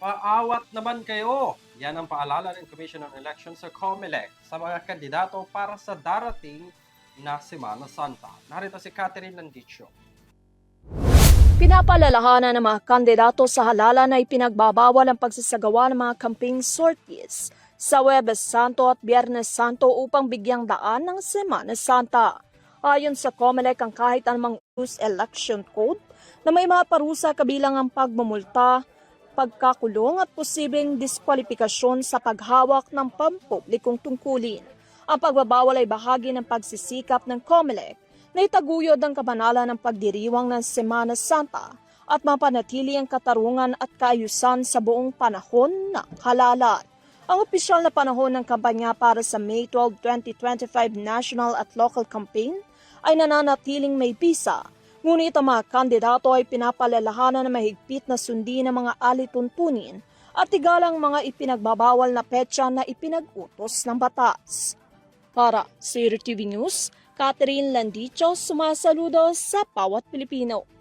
Paawat naman kayo! Yan ang paalala ng Commission on Elections sa COMELEC sa mga kandidato para sa darating na Semana Santa. Narito si Catherine Landicho. Pinapalalahanan ng mga kandidato sa halalan na ipinagbabawal ang pagsasagawa ng mga campaign sorties sa Huwebes Santo at Biyernes Santo upang bigyang daan ng Semana Santa. Ayon sa COMELEC, ang kahit anumang use election code na may mga parusa kabilang ang pagmumulta, pagkakulong at posibleng diskwalifikasyon sa paghawak ng pampublikong tungkulin. Ang pagbabawal ay bahagi ng pagsisikap ng COMELEC na itaguyod ang kabanalan ng pagdiriwang ng Semana Santa at mapanatili ang katarungan at kaayusan sa buong panahon ng halalan. Ang opisyal na panahon ng kampanya para sa May 12, 2025 national at local campaign ay nananatiling may bisa, ngunit ang mga kandidato ay pinapalalahanan na mahigpit na sundin ang mga alituntunin at igalang mga ipinagbabawal na petsa na ipinag-utos ng batas. Para sa TV News, Catherine Landicho, sumasaludo sa bawat Pilipino.